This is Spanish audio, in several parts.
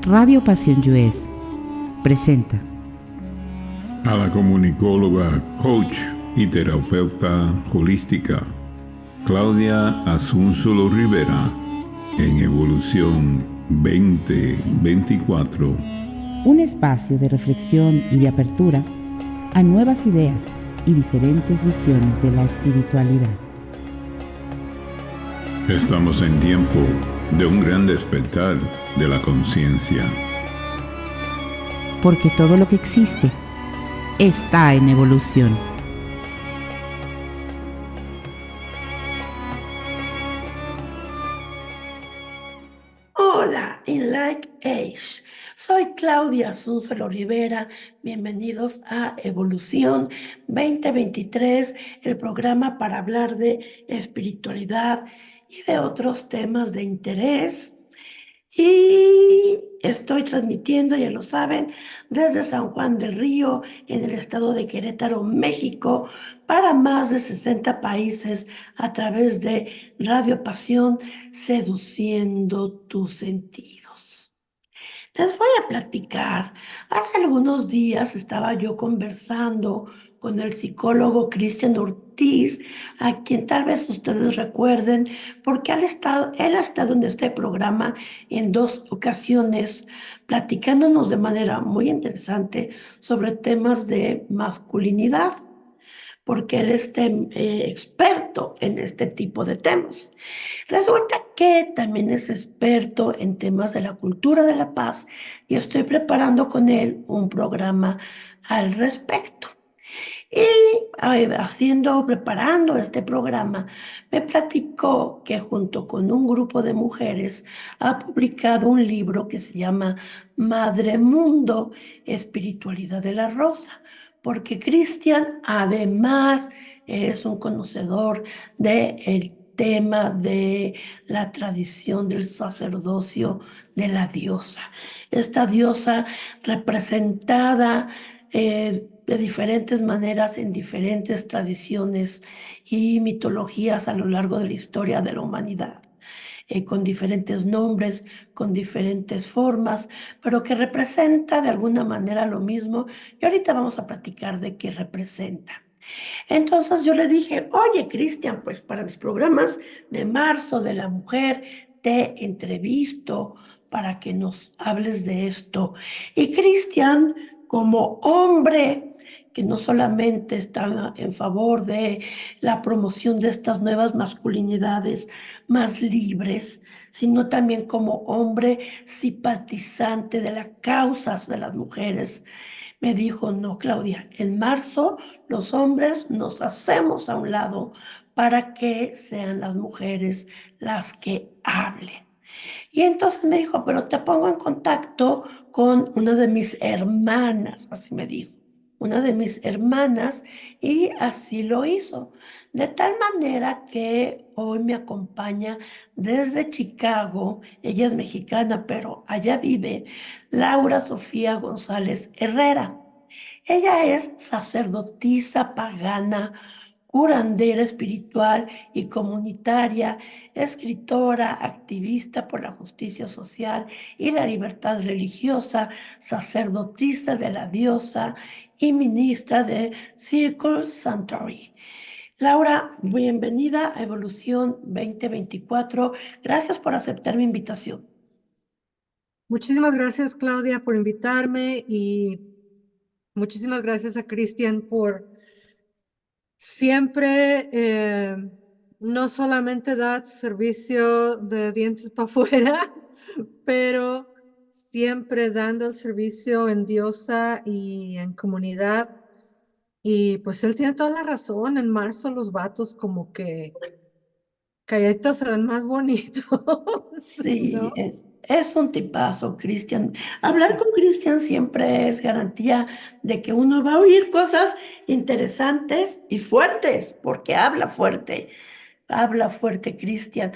Radio Pasión US presenta a la comunicóloga, coach y terapeuta holística Claudia Asúnzolo Rivera en Evolución 2024. un espacio de reflexión y de apertura a nuevas ideas y diferentes visiones de la espiritualidad. Estamos en tiempo de un gran despertar de la conciencia. Porque todo lo que existe está en evolución. Hola, Like Age. Soy Claudia Asúnzolo Rivera. Bienvenidos a Evolución 2023, el programa para hablar de espiritualidad y de otros temas de interés. Y estoy transmitiendo, ya lo saben, desde San Juan del Río, en el estado de Querétaro, México, para más de 60 países a través de Radio Pasión, seduciendo tus sentidos. Les voy a platicar. Hace algunos días estaba yo conversando con el psicólogo Cristian Ortiz, a quien tal vez ustedes recuerden, porque él ha estado en este programa en 2 ocasiones, platicándonos de manera muy interesante sobre temas de masculinidad, porque él es experto en este tipo de temas. Resulta que también es experto en temas de la cultura de la paz y estoy preparando con él un programa al respecto. Y preparando este programa, me platicó que junto con un grupo de mujeres ha publicado un libro que se llama Madre Mundo, Espiritualidad de la Rosa, porque Cristian además es un conocedor del tema de la tradición del sacerdocio de la diosa. Esta diosa representada de diferentes maneras en diferentes tradiciones y mitologías a lo largo de la historia de la humanidad, con diferentes nombres, con diferentes formas, pero que representa de alguna manera lo mismo. Y ahorita vamos a platicar de qué representa. Entonces yo le dije, oye, Cristian, pues para mis programas de marzo de la mujer, te entrevisto para que nos hables de esto. Y Cristian, como hombre que no solamente está en favor de la promoción de estas nuevas masculinidades más libres, sino también como hombre simpatizante de las causas de las mujeres, me dijo, no, Claudia, en marzo los hombres nos hacemos a un lado para que sean las mujeres las que hablen. Y entonces me dijo, pero te pongo en contacto con una de mis hermanas, así me dijo, una de mis hermanas, y así lo hizo. De tal manera que hoy me acompaña desde Chicago, ella es mexicana, pero allá vive, Laura Sofía González Herrera. Ella es sacerdotisa pagana, curandera espiritual y comunitaria, escritora, activista por la justicia social y la libertad religiosa, sacerdotisa de la diosa y ministra de Circle Sanctuary. Laura, bienvenida a Evolución 2024. Gracias por aceptar mi invitación. Muchísimas gracias, Claudia, por invitarme y muchísimas gracias a Cristian por siempre no solamente dar servicio de dientes para afuera, pero siempre dando el servicio en diosa y en comunidad. Y pues él tiene toda la razón. En marzo los vatos como que calladitos se ven más bonitos, Sí, ¿no? es un tipazo, Cristian. Hablar con Cristian siempre es garantía de que uno va a oír cosas interesantes y fuertes, porque habla fuerte, Cristian.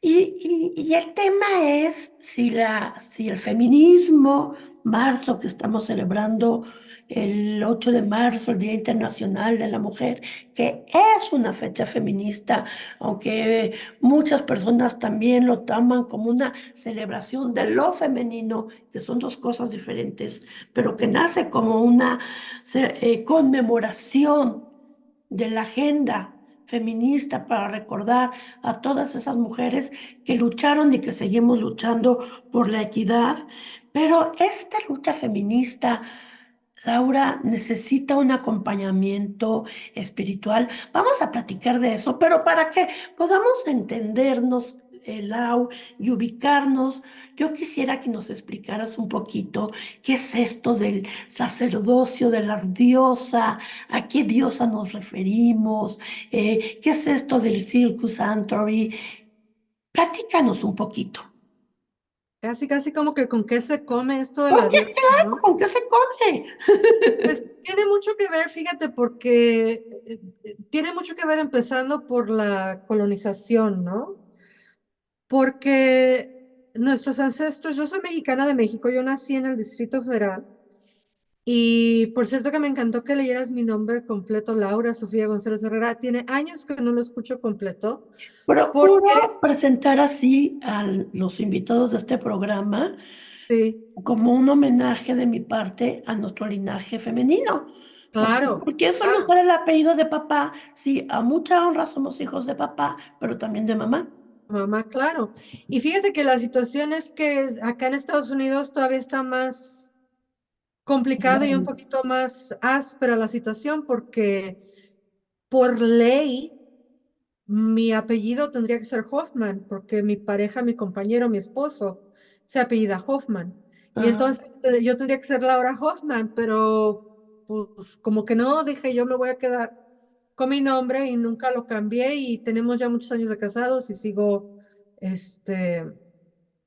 Y el tema es si el feminismo, marzo que estamos celebrando el 8 de marzo, el Día Internacional de la Mujer, que es una fecha feminista, aunque muchas personas también lo toman como una celebración de lo femenino, que son dos cosas diferentes, pero que nace como una conmemoración de la agenda feminista para recordar a todas esas mujeres que lucharon y que seguimos luchando por la equidad. Pero esta lucha feminista, Laura, necesita un acompañamiento espiritual. Vamos a platicar de eso, pero para que podamos entendernos, Lau, y ubicarnos, yo quisiera que nos explicaras un poquito qué es esto del sacerdocio de la diosa, a qué diosa nos referimos, qué es esto del Circus Sanctory. Platícanos un poquito. Casi, casi como que con qué se come esto de ¿Con la qué, diosa, claro, ¿no? con qué se come? Pues tiene mucho que ver, fíjate, porque tiene mucho que ver empezando por la colonización, ¿no? Porque nuestros ancestros, yo soy mexicana de México, yo nací en el Distrito Federal y por cierto que me encantó que leyeras mi nombre completo, Laura Sofía González Herrera. Tiene años que no lo escucho completo porque, Procuro presentar así a los invitados de este programa sí, como un homenaje de mi parte a nuestro linaje femenino. claro, Porque eso nos claro. da el apellido de papá. Sí, a mucha honra somos hijos de papá, pero también de mamá. Mamá, claro. Y fíjate que la situación es que acá en Estados Unidos todavía está más complicado y un poquito más áspera la situación porque por ley mi apellido tendría que ser Hoffman porque mi pareja, mi compañero, mi esposo se apellida Hoffman. Y Ajá, entonces yo tendría que ser Laura Hoffman, pero pues como que no, dije yo me voy a quedar con mi nombre y nunca lo cambié y tenemos ya muchos años de casados y sigo este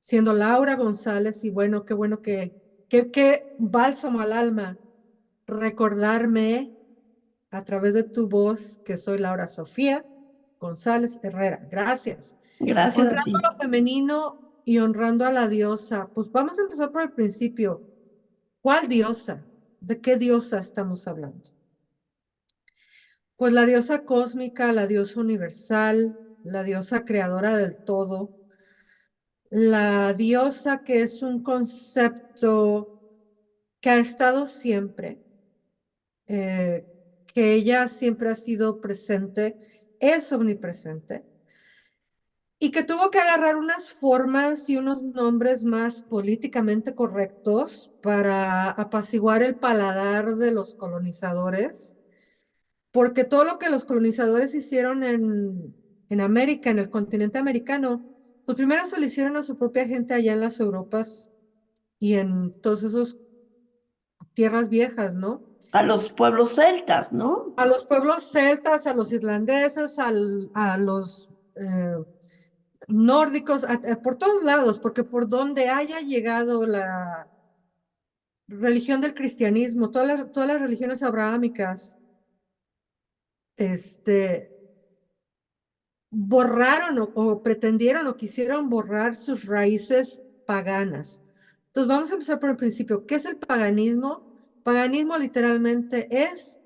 siendo Laura González y bueno qué bálsamo al alma recordarme a través de tu voz que soy Laura Sofía González Herrera. Gracias. gracias a Honrando ti. lo femenino y honrando a la diosa. Pues vamos a empezar por el principio. ¿Cuál diosa? ¿De qué diosa estamos hablando? Pues la diosa cósmica, la diosa universal, la diosa creadora del todo, la diosa que es un concepto que ha estado siempre, eh, que ella siempre ha sido presente, es omnipresente, y que tuvo que agarrar unas formas y unos nombres más políticamente correctos para apaciguar el paladar de los colonizadores, porque todo lo que los colonizadores hicieron en América, en el continente americano, pues primero se lo hicieron a su propia gente allá en las Europas y en todos esos tierras viejas, ¿no? A los pueblos celtas, ¿no? A los pueblos celtas, a los irlandeses, a los nórdicos, por todos lados, porque por donde haya llegado la religión del cristianismo, todas las religiones abrahámicas, este, borraron o pretendieron o quisieron borrar sus raíces paganas. Entonces vamos a empezar por el principio. ¿Qué es el paganismo? Paganismo literalmente es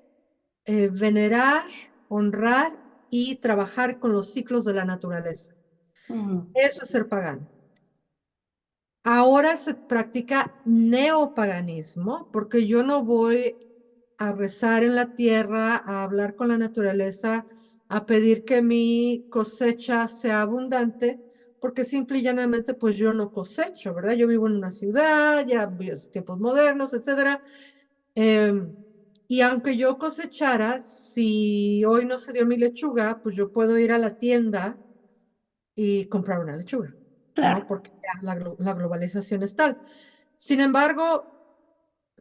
venerar, honrar y trabajar con los ciclos de la naturaleza. Mm, Eso es ser pagano. Ahora se practica neopaganismo porque yo no voy a rezar en la tierra, a hablar con la naturaleza, a pedir que mi cosecha sea abundante, porque simple y llanamente pues yo no cosecho, ¿verdad? Yo vivo en una ciudad, ya tiempos modernos, etcétera. Em, y aunque yo cosechara, si hoy no se dio mi lechuga, pues yo puedo ir a la tienda y comprar una lechuga, ¿no? claro, Porque ya la globalización es tal. Sin embargo,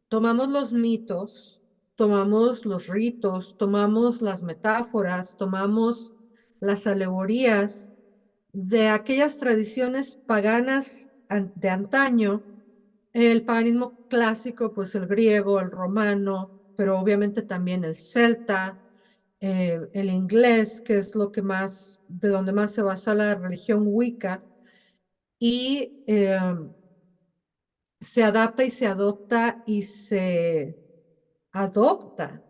tomamos los mitos, tomamos los ritos, tomamos las metáforas, tomamos las alegorías de aquellas tradiciones paganas de antaño, el paganismo clásico, pues el griego, el romano, pero obviamente también el celta, el inglés, que es lo que más, de donde más se basa la religión Wicca, y se adapta y se adopta y se adopta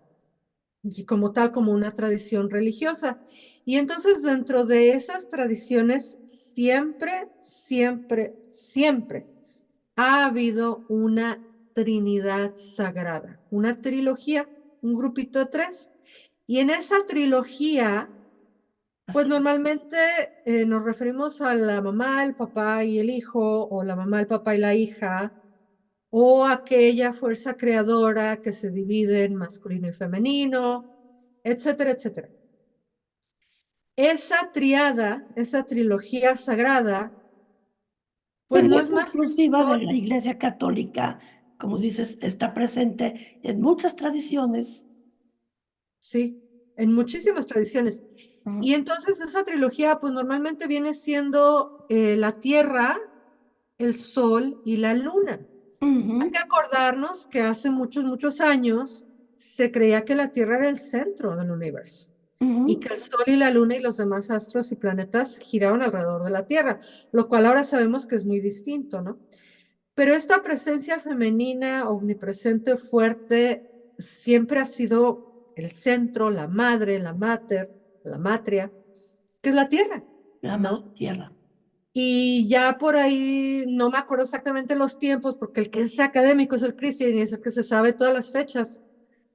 y como tal, como una tradición religiosa. Y entonces dentro de esas tradiciones siempre, siempre, siempre ha habido una trinidad sagrada, una trilogía, un grupito de tres. Y en esa trilogía, pues Así. normalmente nos referimos a la mamá, el papá y el hijo, o la mamá, el papá y la hija, o aquella fuerza creadora que se divide en masculino y femenino, etcétera, etcétera. Esa triada, esa trilogía sagrada, pues Pero no no es es más que exclusiva de la historia. Iglesia Católica, como dices, está presente en muchas tradiciones. Sí, en muchísimas tradiciones. Y entonces esa trilogía, pues normalmente viene siendo la Tierra, el Sol y la Luna. Hay que Ujú, acordarnos que hace muchos, muchos años se creía que la Tierra era el centro del universo y ujú. que el Sol y la Luna y los demás astros y planetas giraban alrededor de la Tierra, lo cual ahora sabemos que es muy distinto, ¿no? Pero esta presencia femenina omnipresente, fuerte, siempre ha sido el centro, la madre, la mater, la matria, que es la Tierra, La madre ¿no? tierra. Y ya por ahí, no me acuerdo exactamente los tiempos, porque el que es académico es el Cristian y es el que se sabe todas las fechas.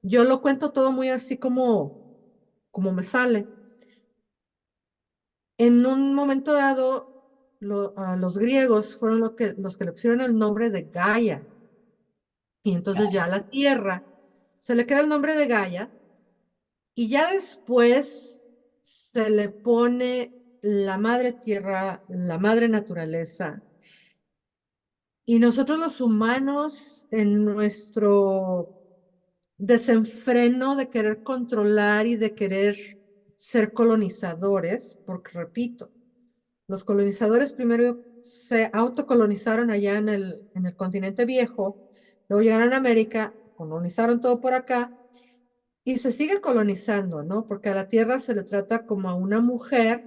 Yo lo cuento todo muy así como me sale. En un momento dado, a los griegos fueron los que le pusieron el nombre de Gaia. Y entonces ya a la Tierra se le queda el nombre de Gaia y ya después se le pone la madre Tierra, la madre naturaleza. Y nosotros los humanos, en nuestro desenfreno de querer controlar y de querer ser colonizadores, porque repito, los colonizadores primero se autocolonizaron allá en el continente viejo, luego llegaron a América, colonizaron todo por acá y se sigue colonizando, ¿no? Porque a la tierra se le trata como a una mujer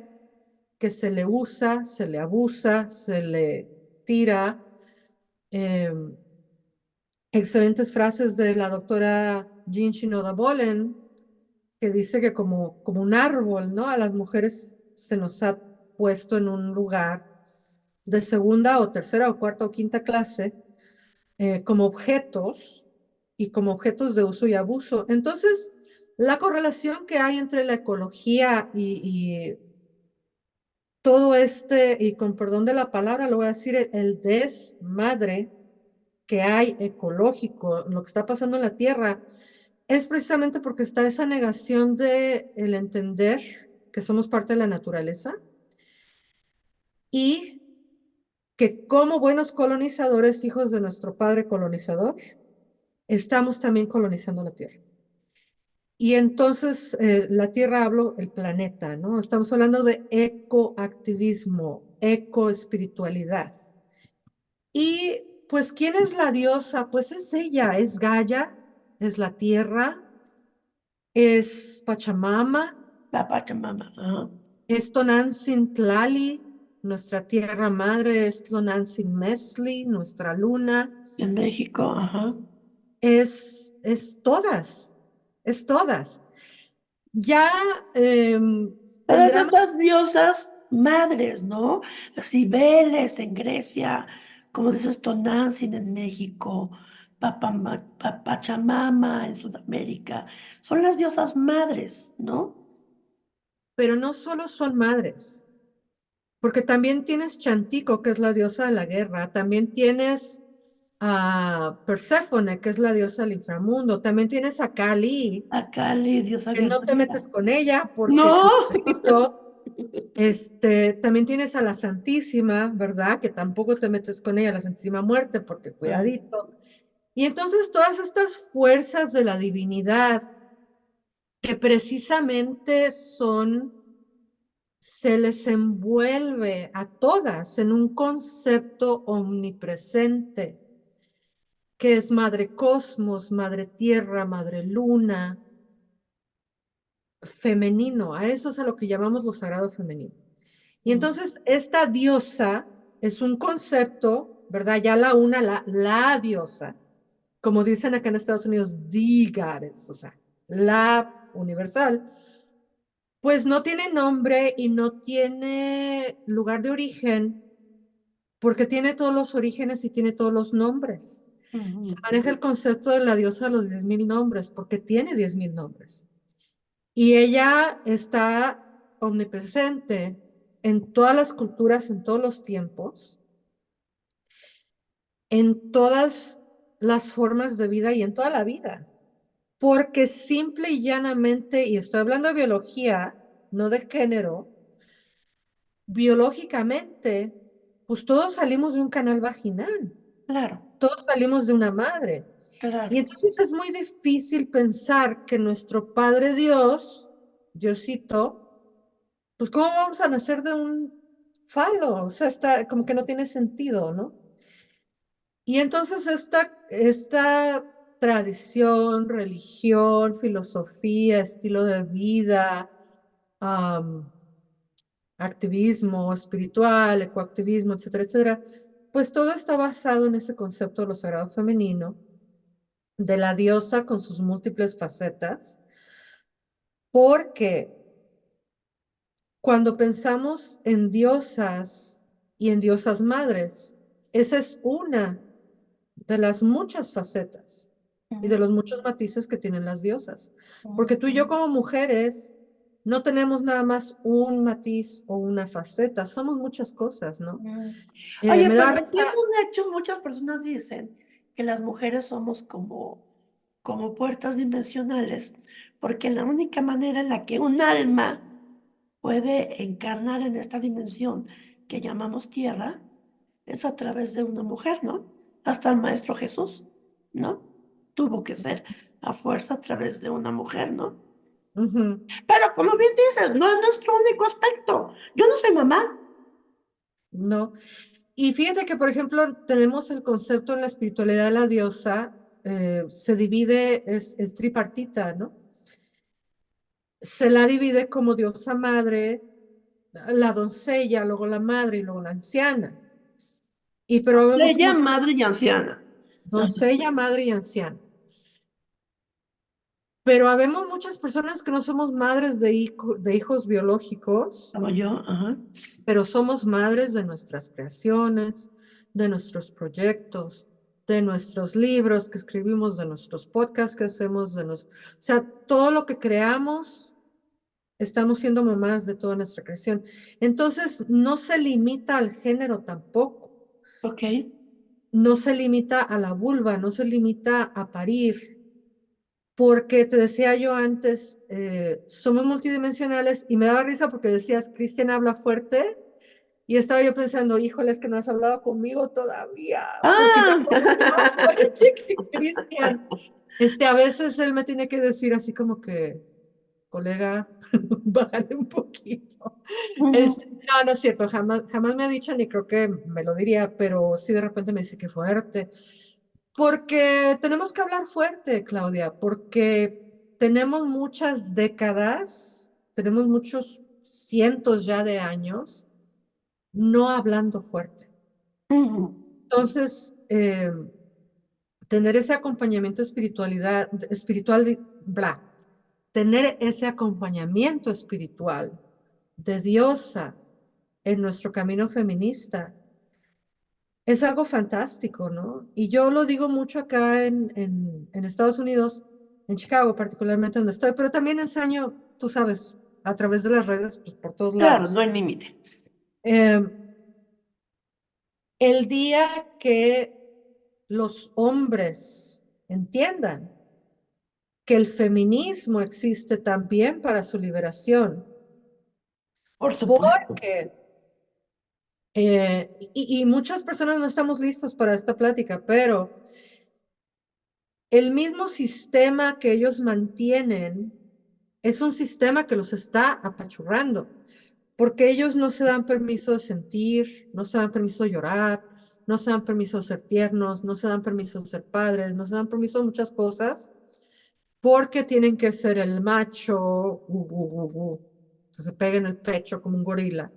que se le usa, se le abusa, se le tira. eh, Excelentes frases de la doctora Jean Shinoda Bolen, que dice que como un árbol, ¿no? A las mujeres se nos ha puesto en un lugar de segunda o tercera o cuarta o quinta clase como objetos y como objetos de uso y abuso. Entonces, la correlación que hay entre la ecología y todo este, y con perdón de la palabra, lo voy a decir, el desmadre que hay ecológico, lo que está pasando en la Tierra, es precisamente porque está esa negación de el entender que somos parte de la naturaleza y que como buenos colonizadores, hijos de nuestro padre colonizador, estamos también colonizando la Tierra. Y entonces la Tierra hablo el planeta, ¿no? Estamos hablando de ecoactivismo, ecoespiritualidad. Y pues, ¿quién es la diosa? Pues es ella, es Gaia, es la Tierra, es Pachamama, La Pachamama. Ajá. es Tonantzin Tlali, nuestra Tierra Madre, es Tonantzin Mesli, nuestra Luna, En México, ajá. es todas, es todas. Ya Todas tendrá más, estas diosas madres, ¿no? Las Cibeles en Grecia, como dices, Tonantzin en México, Pachamama en Sudamérica, son las diosas madres, ¿no? pero no solo son madres, porque también tienes Chantico, que es la diosa de la guerra, también tienes a Perséfone, que es la diosa del inframundo, también tienes a Kali, A Kali, diosa que no te guerrera. metes con ella, porque ¡No! cuidadito, también tienes a la Santísima, ¿verdad? Que tampoco te metes con ella, la Santísima Muerte, porque Ah, cuidadito. Y entonces todas estas fuerzas de la divinidad, que precisamente se les envuelve a todas en un concepto omnipresente, que es Madre Cosmos, Madre Tierra, Madre Luna, femenino, a eso es a lo que llamamos lo sagrado femenino. Y mm, entonces esta diosa es un concepto, ¿verdad? Ya la diosa, como dicen acá en Estados Unidos, the goddess, o sea, la universal, pues no tiene nombre y no tiene lugar de origen porque tiene todos los orígenes y tiene todos los nombres. Se Ujú. maneja el concepto de la diosa de los 10,000 nombres porque tiene 10,000 nombres. Y ella está omnipresente en todas las culturas, en todos los tiempos, en todas las formas de vida y en toda la vida. Porque simple y llanamente, y estoy hablando de biología, no de género, biológicamente, pues todos salimos de un canal vaginal, Claro, todos salimos de una madre. Y claro. entonces es muy difícil pensar que nuestro Padre Dios, Diosito, pues ¿cómo vamos a nacer de un falo? O sea, está como que no tiene sentido, ¿no? Y entonces esta tradición, religión, filosofía, estilo de vida, am, activismo espiritual, ecoactivismo, etcétera, etcétera, pues todo está basado en ese concepto de lo sagrado femenino, de la diosa con sus múltiples facetas, porque cuando pensamos en diosas y en diosas madres, esa es una de las muchas facetas y de Ujú, los muchos matices que tienen las diosas. ujú, Porque tú y yo como mujeres no tenemos nada más un matiz o una faceta, somos muchas cosas, ¿no? ujú. Oye, Me da pero sí risa. es un hecho, muchas personas dicen que las mujeres somos como puertas dimensionales, porque la única manera en la que un alma puede encarnar en esta dimensión que llamamos tierra es a través de una mujer, ¿no? Hasta el Maestro Jesús, ¿no? Tuvo que ser a fuerza a través de una mujer, ¿no? Ujú, Pero como bien dices, no es nuestro único aspecto. Yo no soy mamá. no. Y fíjate que, por ejemplo, tenemos el concepto en la espiritualidad de la diosa, se divide, es tripartita, ¿no? Se la divide como diosa madre, la doncella, luego la madre y luego la anciana. Y pero vemos un Ella, montón madre y anciana. de Ajá. doncella, madre y anciana. Pero habemos muchas personas que no somos madres de hijos biológicos, Como yo, ajá. pero somos madres de nuestras creaciones, de nuestros proyectos, de nuestros libros que escribimos, de nuestros podcasts que hacemos, o sea, todo lo que creamos, estamos siendo mamás de toda nuestra creación. Entonces, no se limita al género tampoco, Ok. no se limita a la vulva, no se limita a parir, porque te decía yo antes, somos multidimensionales y me daba risa porque decías, Cristian habla fuerte. Y estaba yo pensando, híjole, es que no has hablado conmigo todavía, porque yo Ah, hablo más fuerte que Cristian. A veces él me tiene que decir así como que, colega, bájale un poquito. ujú. No, no es cierto, jamás me ha dicho, ni creo que me lo diría, pero sí de repente me dice que fuerte. Porque tenemos que hablar fuerte, Claudia, porque tenemos muchas décadas, tenemos muchos cientos ya de años no hablando fuerte. Ujú. Entonces, tener ese acompañamiento espiritual, bla, tener ese acompañamiento espiritual de diosa en nuestro camino feminista es algo fantástico, ¿no? Y yo lo digo mucho acá en Estados Unidos, en Chicago particularmente donde estoy, pero también enseño, tú sabes, a través de las redes, pues, por todos Claro, no lados. hay límite. Eh, el día que los hombres entiendan que el feminismo existe también para su liberación, Por supuesto. porque, y muchas personas no estamos listos para esta plática, pero el mismo sistema que ellos mantienen es un sistema que los está apachurrando, porque ellos no se dan permiso de sentir, no se dan permiso de llorar, no se dan permiso de ser tiernos, no se dan permiso de ser padres, no se dan permiso de muchas cosas, porque tienen que ser el macho, que se pega en el pecho como un gorila,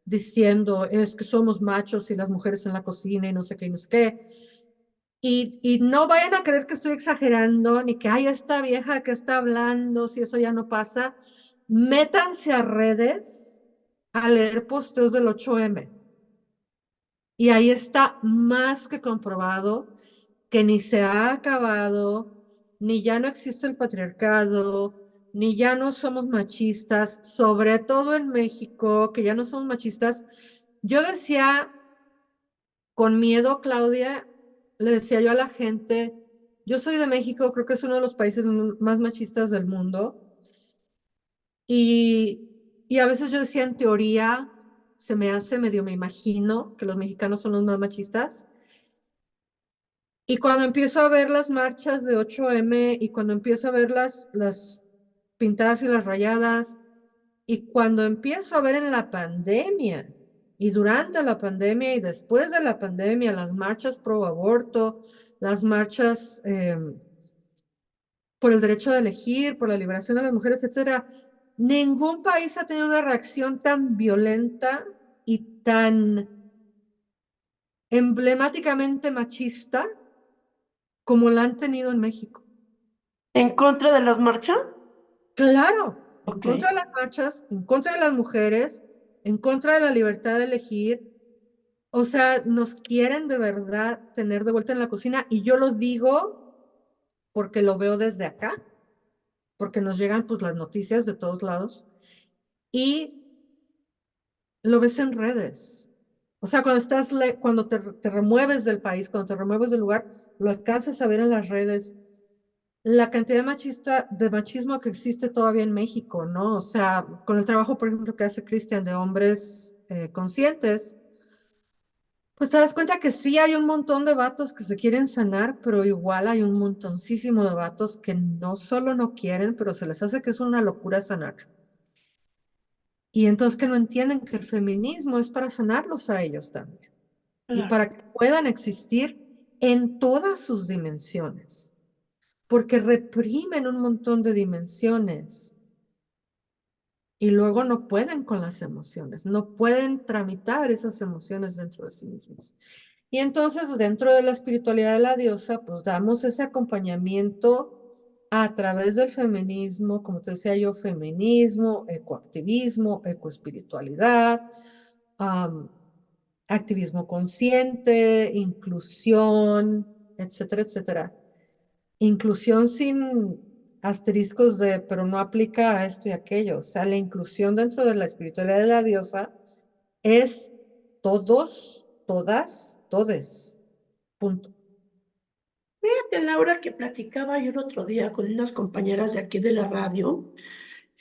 diciendo, es que somos machos y las mujeres en la cocina y no sé qué y no sé qué. Y no vayan a creer que estoy exagerando, ni que, ay, esta vieja que está hablando, si eso ya no pasa. Métanse a redes a leer posteos del 8M. Y ahí está más que comprobado que ni se ha acabado, ni ya no existe el patriarcado, ni ya no somos machistas, sobre todo en México, que ya no somos machistas. Yo decía con miedo, Claudia, le decía yo a la gente, yo soy de México, creo que es uno de los países más machistas del mundo, y, y a veces yo decía en teoría, se me hace medio, me imagino que los mexicanos son los más machistas. Y cuando empiezo a ver las marchas de 8M y cuando empiezo a ver las pintadas y las rayadas y cuando empiezo a ver en la pandemia y durante la pandemia y después de la pandemia las marchas pro aborto, las marchas por el derecho de elegir, por la liberación de las mujeres, etcétera, ningún país ha tenido una reacción tan violenta y tan emblemáticamente machista como la han tenido en México. ¿En contra de las marchas? Claro, en Ok, contra de las marchas, en contra de las mujeres, en contra de la libertad de elegir. O sea, nos quieren de verdad tener de vuelta en la cocina y yo lo digo porque lo veo desde acá, porque nos llegan pues las noticias de todos lados y lo ves en redes. O sea, cuando te remueves del país, cuando te remueves del lugar, lo alcanzas a ver en las redes. La cantidad de machismo que existe todavía en México, ¿no? O sea, con el trabajo, por ejemplo, que hace Cristian de hombres conscientes, pues te das cuenta que sí hay un montón de vatos que se quieren sanar, pero igual hay un montoncísimo de vatos que no solo no quieren, pero se les hace que es una locura sanar. Y entonces que no entienden que el feminismo es para sanarlos a ellos también y claro. para que puedan existir en todas sus dimensiones, porque reprimen un montón de dimensiones y luego no pueden con las emociones, no pueden tramitar esas emociones dentro de sí mismos. Y entonces dentro de la espiritualidad de la diosa, pues damos ese acompañamiento a través del feminismo, como te decía yo, feminismo, ecoactivismo, ecoespiritualidad, um, activismo consciente, inclusión, etcétera, etcétera. Inclusión sin asteriscos de, pero no aplica a esto y aquello. O sea, la inclusión dentro de la espiritualidad de la diosa es todos, todas, todes. Punto. Fíjate, Laura, que platicaba yo el otro día con unas compañeras de aquí de la radio.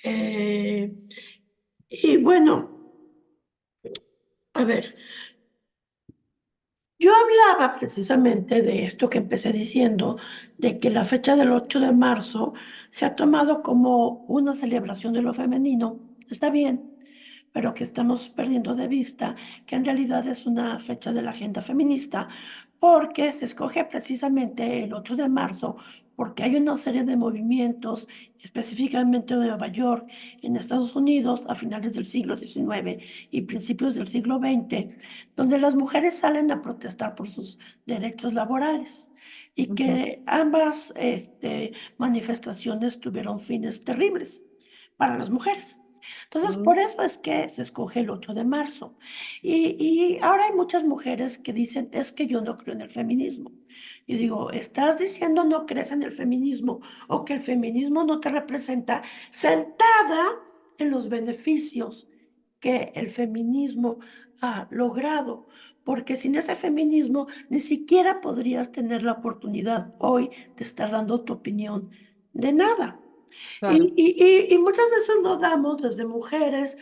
eh, y bueno, a ver, yo hablaba precisamente de esto que empecé diciendo, de que la fecha del 8 de marzo se ha tomado como una celebración de lo femenino. Está bien, pero que estamos perdiendo de vista que en realidad es una fecha de la agenda feminista, porque se escoge precisamente el 8 de marzo, porque hay una serie de movimientos, específicamente en Nueva York, en Estados Unidos, a finales del siglo XIX y principios del siglo XX, donde las mujeres salen a protestar por sus derechos laborales y Ujú, que ambas manifestaciones tuvieron fines terribles para las mujeres. Entonces, ujú, por eso es que se escoge el 8 de marzo. Y ahora hay muchas mujeres que dicen, es que yo no creo en el feminismo. Y digo, ¿estás diciendo no crees en el feminismo o que el feminismo no te representa sentada en los beneficios que el feminismo ha logrado? Porque sin ese feminismo ni siquiera podrías tener la oportunidad hoy de estar dando tu opinión de nada. claro. Y muchas veces lo damos desde mujeres,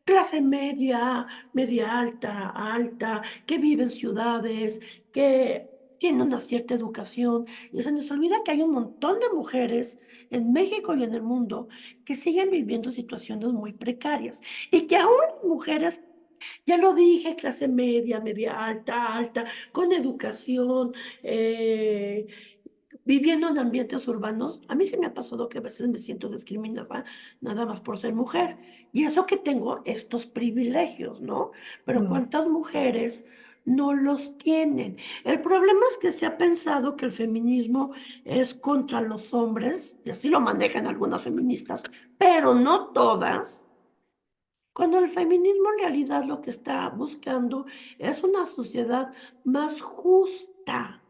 clase media, media alta, alta, que viven en ciudades, que tienen una cierta educación. Y se nos olvida que hay un montón de mujeres en México y en el mundo que siguen viviendo situaciones muy precarias. Y que aún mujeres, ya lo dije, clase media, media alta, alta, con educación, eh, viviendo en ambientes urbanos, a mí se me ha pasado que a veces me siento discriminada nada más por ser mujer. Y eso que tengo estos privilegios, ¿no? Pero Ujú, ¿cuántas mujeres no los tienen. El problema es que se ha pensado que el feminismo es contra los hombres, y así lo manejan algunas feministas, pero no todas. Cuando el feminismo en realidad lo que está buscando es una sociedad más justa.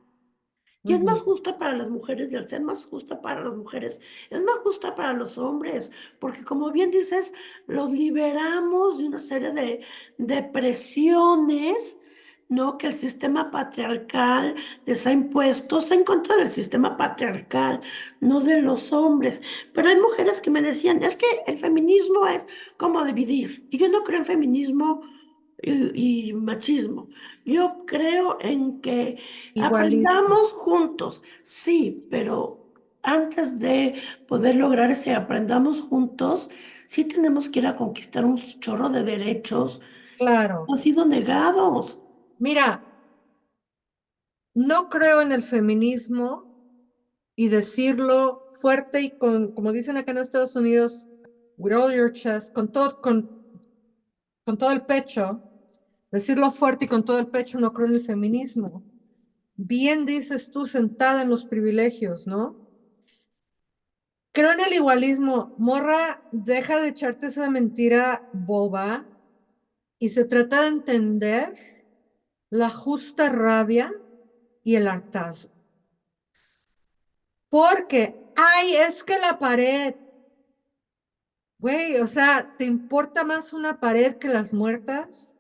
Y es más Ujú. justa para las mujeres, y al ser más justa para las mujeres, es más justa para los hombres, porque como bien dices, los liberamos de una serie de presiones, ¿no? Que el sistema patriarcal les ha impuesto, está en contra del sistema patriarcal, no de los hombres. Pero hay mujeres que me decían, es que el feminismo es como dividir, y yo no creo en feminismo y machismo. Yo creo en que Igualismo. aprendamos juntos, sí, pero antes de poder lograr ese aprendamos juntos, sí tenemos que ir a conquistar un chorro de derechos Claro. que han sido negados. Mira, no creo en el feminismo y decirlo fuerte y como dicen acá en Estados Unidos, with all your chest, con todo el pecho, decirlo fuerte y con todo el pecho, no creo en el feminismo. Bien dices tú, sentada en los privilegios, ¿no? Creo en el igualismo. Morra, deja de echarte esa mentira boba y se trata de entender la justa rabia y el hartazgo. Porque, ay, es que la pared, güey, o sea, ¿te importa más una pared que las muertas?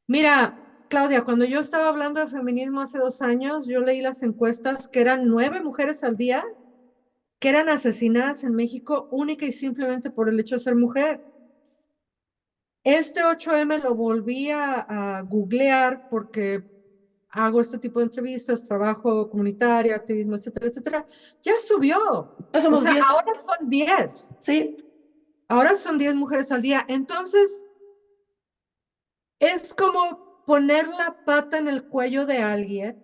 Mira, Claudia, cuando yo estaba hablando de feminismo hace 2 años, yo leí las encuestas que eran 9 mujeres al día que eran asesinadas en México única y simplemente por el hecho de ser mujer. Este 8M lo volví a googlear porque hago este tipo de entrevistas, trabajo comunitario, activismo, etcétera, etcétera. Ya subió. Ya O somos sea, 10, ahora son 10. sí. Ahora son 10 mujeres al día. Entonces, es como poner la pata en el cuello de alguien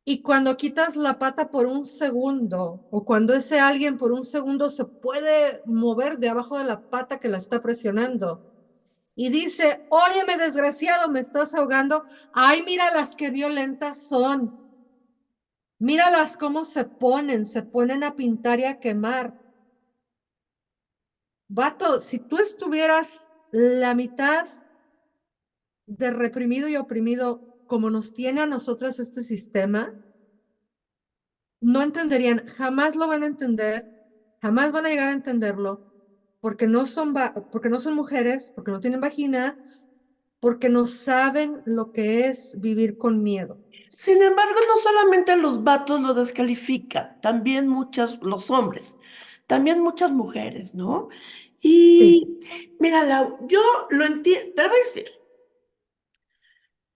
y cuando quitas la pata por un segundo o cuando ese alguien por un segundo se puede mover de abajo de la pata que la está presionando y dice, óyeme desgraciado, me estás ahogando, ay, mira las que violentas son, míralas cómo se ponen a pintar y a quemar. Vato, si tú estuvieras la mitad de reprimido y oprimido como nos tiene a nosotras este sistema, no entenderían, jamás lo van a entender, jamás van a llegar a entenderlo, porque no son mujeres, porque no tienen vagina, porque no saben lo que es vivir con miedo. Sin embargo, no solamente los vatos lo descalifican, también los hombres, también muchas mujeres, ¿no? Sí, Y mira, yo lo entiendo, te voy a decir,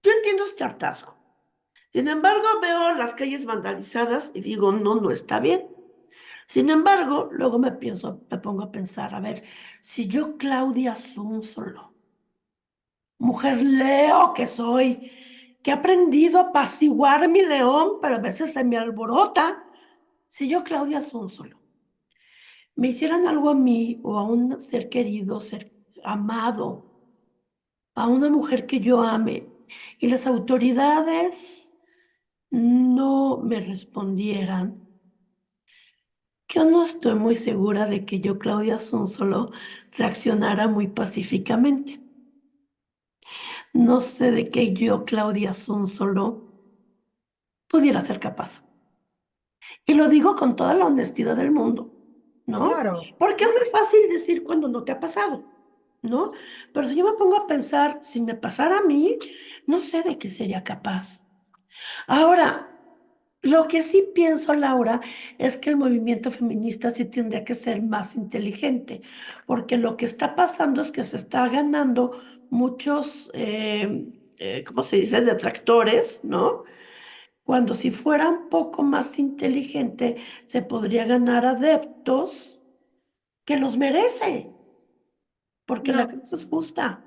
yo entiendo este hartazgo. Sin embargo, veo las calles vandalizadas y digo, no, no está bien. Sin embargo, luego me pongo a pensar, a ver, si yo, Claudia Zúnzolo, mujer leo que soy, que he aprendido a apaciguar mi león, pero a veces se me alborota, si yo, Claudia Zúnzolo, me hicieran algo a mí o a un ser querido, ser amado, a una mujer que yo ame, y las autoridades no me respondieran, yo no estoy muy segura de que yo, Claudia Zúnzolo, reaccionara muy pacíficamente. No sé de que yo, Claudia Zúnzolo, pudiera ser capaz. Y lo digo con toda la honestidad del mundo, ¿no? claro, Porque es muy fácil decir cuando no te ha pasado, ¿no? Pero si yo me pongo a pensar, si me pasara a mí, no sé de qué sería capaz. Ahora, lo que sí pienso, Laura, es que el movimiento feminista sí tendría que ser más inteligente, porque lo que está pasando es que se está ganando muchos, ¿cómo se dice?, detractores, ¿no? Cuando si fuera un poco más inteligente, se podría ganar adeptos que los merece, porque la no, causa es justa.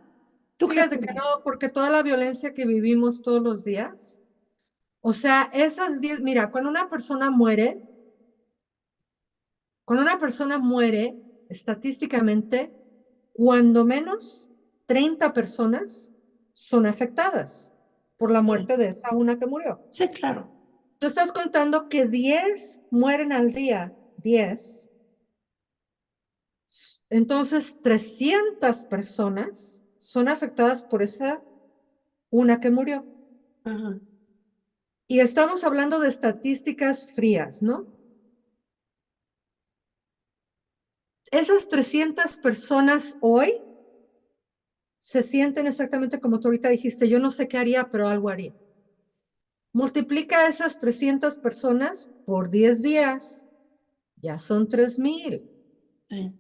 ¿Tú crees que fíjate que no? no, porque toda la violencia que vivimos todos los días, o sea, esas 10, mira, cuando una persona muere, estadísticamente, cuando menos 30 personas son afectadas por la muerte de esa una que murió. Sí, claro. Tú estás contando que 10 mueren al día, 10. Entonces, 300 personas son afectadas por esa una que murió. Ajá. Y estamos hablando de estadísticas frías, ¿no? Esas 300 personas hoy se sienten exactamente como tú ahorita dijiste, yo no sé qué haría, pero algo haría. Multiplica esas 300 personas por 10 días, ya son 3,000. Sí.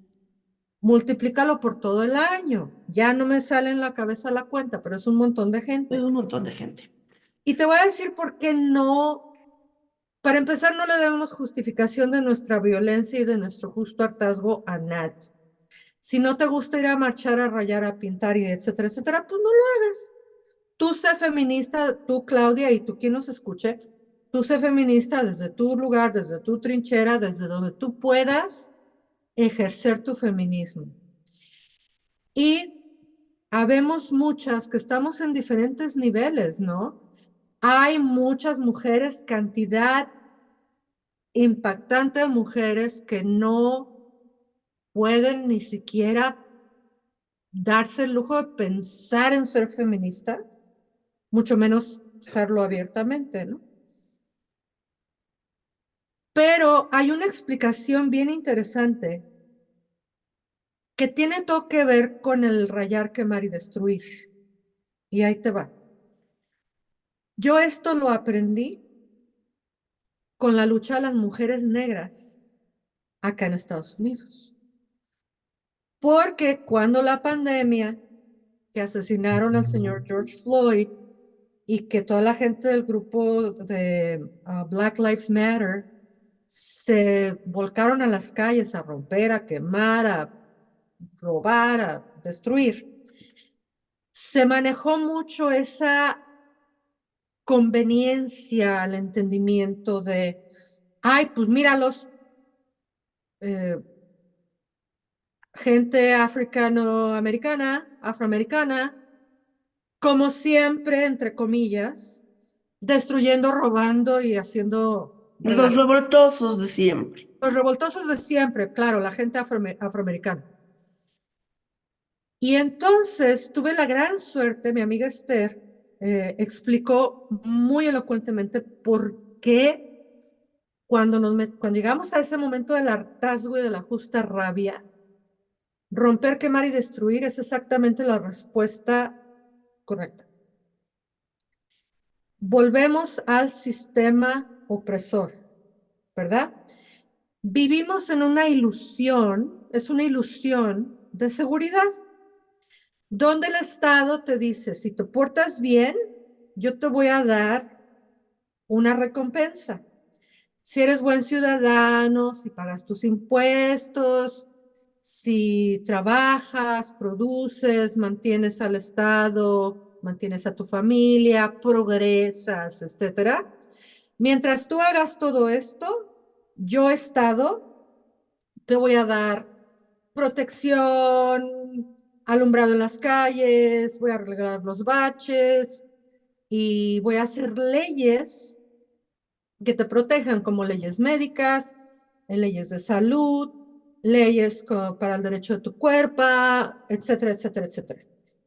Multiplícalo por todo el año, ya no me sale en la cabeza la cuenta, pero es un montón de Es gente. un montón de gente. Y te voy a decir por qué no. Para empezar, no le debemos justificación de nuestra violencia y de nuestro justo hartazgo a nadie. Si no te gusta ir a marchar, a rayar, a pintar y etcétera, etcétera, pues no lo hagas. Tú sé feminista, tú Claudia y tú quien nos escuche, tú sé feminista desde tu lugar, desde tu trinchera, desde donde tú puedas ejercer tu feminismo. Y habemos muchas que estamos en diferentes niveles, ¿no? Hay muchas mujeres, cantidad impactante de mujeres que no pueden ni siquiera darse el lujo de pensar en ser feminista, mucho menos serlo abiertamente, ¿no? Pero hay una explicación bien interesante que tiene todo que ver con el rayar, quemar y destruir. Y ahí te va. Yo esto lo aprendí con la lucha de las mujeres negras acá en Estados Unidos. Porque cuando la pandemia, que asesinaron al señor George Floyd y que toda la gente del grupo de Black Lives Matter se volcaron a las calles a romper, a quemar, a robar, a destruir, se manejó mucho esa conveniencia al entendimiento de, ay, pues míralos, gente afroamericana, como siempre, entre comillas, destruyendo, robando y haciendo Los relajo. revoltosos de siempre. Los revoltosos de siempre, claro, la gente afroamericana. Y entonces tuve la gran suerte, mi amiga Esther explicó muy elocuentemente por qué cuando llegamos a ese momento del hartazgo y de la justa rabia, romper, quemar y destruir es exactamente la respuesta correcta. Volvemos al sistema opresor, ¿verdad? Vivimos en una ilusión, es una ilusión de seguridad, donde el Estado te dice, si te portas bien, yo te voy a dar una recompensa. Si eres buen ciudadano, si pagas tus impuestos, si trabajas, produces, mantienes al Estado, mantienes a tu familia, progresas, etcétera. Mientras tú hagas todo esto, yo, Estado, te voy a dar protección, alumbrado en las calles, voy a arreglar los baches y voy a hacer leyes que te protejan, como leyes médicas, leyes de salud, leyes para el derecho de tu cuerpo, etcétera, etcétera, etcétera.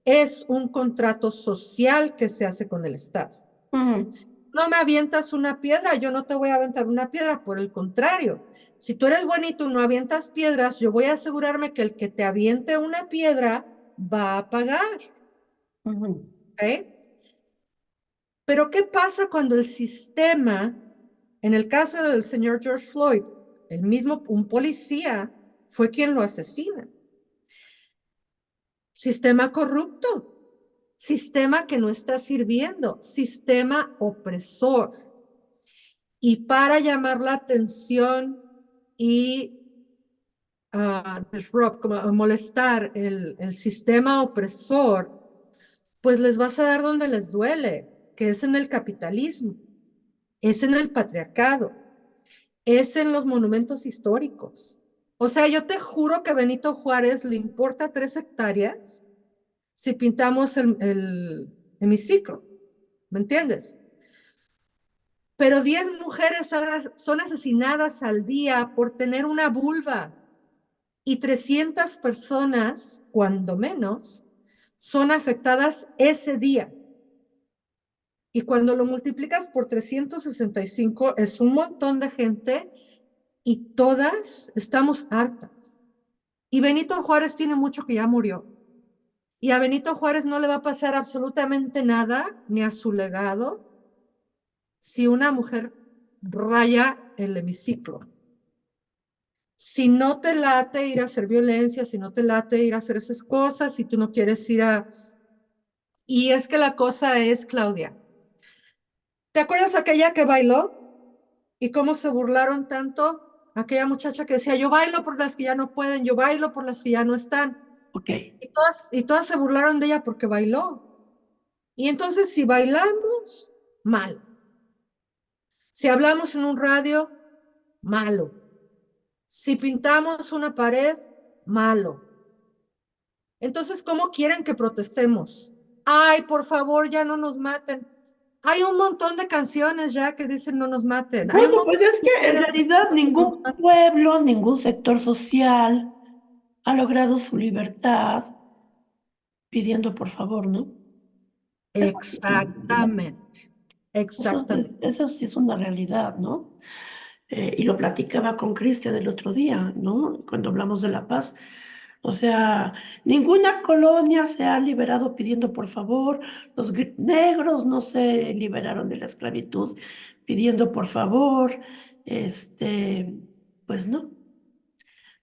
Es un contrato social que se hace con el Estado. Si no me avientas una piedra, yo no te voy a aventar una piedra, por el contrario. Si tú eres bonito y no avientas piedras, yo voy a asegurarme que el que te aviente una piedra va a pagar. ¿Okay? Pero ¿qué pasa cuando el sistema, en el caso del señor George Floyd, el mismo, un policía, fue quien lo asesina? Sistema corrupto, sistema que no está sirviendo, sistema opresor. Y para llamar la atención y como molestar el sistema opresor, pues les vas a dar donde les duele, que es en el capitalismo, es en el patriarcado, es en los monumentos históricos. O sea, yo te juro que Benito Juárez le importa 3 hectáreas si pintamos hemiciclo, ¿me entiendes? Pero 10 mujeres son asesinadas al día por tener una vulva y 300 personas, cuando menos, son afectadas ese día. Y cuando lo multiplicas por 365 es un montón de gente y todas estamos hartas. Y Benito Juárez tiene mucho que ya murió. Y a Benito Juárez no le va a pasar absolutamente nada, ni a su legado, si una mujer raya el hemiciclo. Si no te late ir a hacer violencia, si no te late ir a hacer esas cosas, si tú no quieres ir a... Y es que la cosa es, Claudia, ¿te acuerdas aquella que bailó? ¿Y cómo se burlaron tanto? Aquella muchacha que decía, yo bailo por las que ya no pueden, yo bailo por las que ya no están. Ok. Y todas se burlaron de ella porque bailó. Y entonces si bailamos, mal. Si hablamos en un radio, malo. Si pintamos una pared, malo. Entonces, ¿cómo quieren que protestemos? Ay, por favor, ya no nos maten. Hay un montón de canciones ya que dicen no nos maten. Hay un Bueno, montón pues es de que en mujeres que realidad dicen no nos ningún maten. pueblo, ningún sector social ha logrado su libertad pidiendo por favor, ¿no? Eso sí es una realidad. Exactamente, exactamente. Eso sí es una realidad, ¿no? Y lo platicaba con Cristian el otro día, ¿no? Cuando hablamos de la paz. O sea, ninguna colonia se ha liberado pidiendo por favor. Los negros no se liberaron de la esclavitud pidiendo por favor. Este, pues no.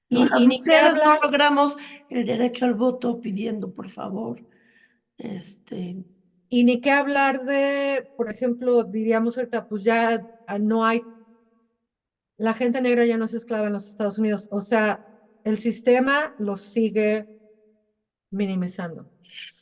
No, las Y ni qué mujeres no hablar, logramos el derecho al voto pidiendo por favor. Este, y ni qué hablar de, por ejemplo, diríamos ahorita, pues ya no hay, la gente negra ya no es esclava en los Estados Unidos. O sea, el sistema los sigue minimizando.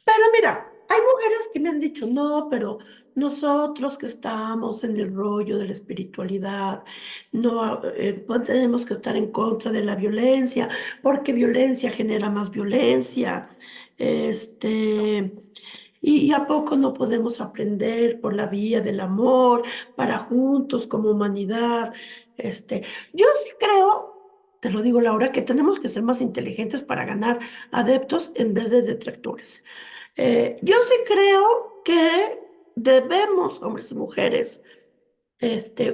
pero mira, hay mujeres que me han dicho, no, pero nosotros que estamos en el rollo de la espiritualidad, no, pues tenemos que estar en contra de la violencia, porque violencia genera más violencia. Este, y a poco no podemos aprender por la vía del amor para juntos como humanidad. Yo sí creo, te lo digo Laura, que tenemos que ser más inteligentes para ganar adeptos en vez de detractores. Yo sí creo que debemos, hombres y mujeres,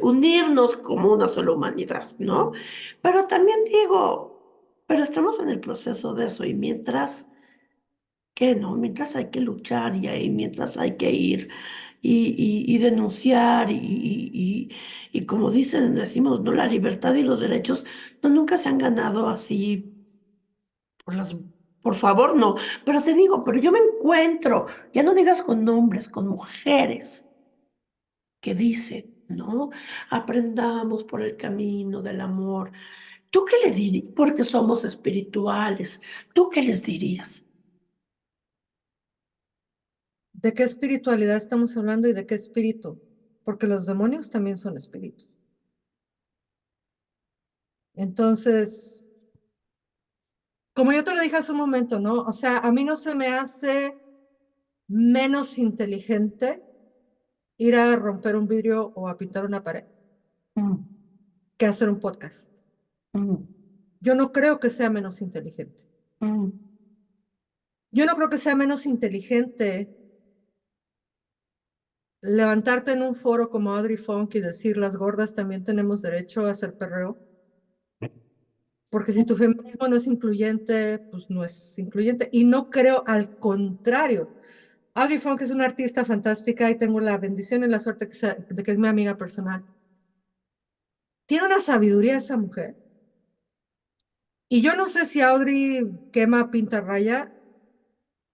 unirnos como una sola humanidad, ¿no? Pero también digo, pero estamos en el proceso de eso y mientras que no, mientras hay que luchar y ahí, mientras hay que ir y denunciar y como decimos, ¿no? La libertad y los derechos no nunca se han ganado así por las, por favor, no. Pero te digo, pero yo me encuentro, ya no digas con hombres, con mujeres que dicen, ¿no? Aprendamos por el camino del amor. ¿Tú qué le dirías? Porque somos espirituales. ¿Tú qué les dirías? ¿De qué espiritualidad estamos hablando y de qué espíritu? Porque los demonios también son espíritus. Entonces, como yo te lo dije hace un momento, ¿no? O sea, a mí no se me hace menos inteligente ir a romper un vidrio o a pintar una pared Mm, que hacer un podcast. mm, Yo no creo que sea menos inteligente. mm. Yo no creo que sea menos inteligente levantarte en un foro como Audrey Funk y decir las gordas también tenemos derecho a hacer perreo. Porque si tu feminismo no es incluyente, pues no es incluyente. Y no creo, al contrario. Audrey Funk es una artista fantástica y tengo la bendición y la suerte de que es mi amiga personal. Tiene una sabiduría esa mujer. Y yo no sé si Audrey quema, pinta, raya,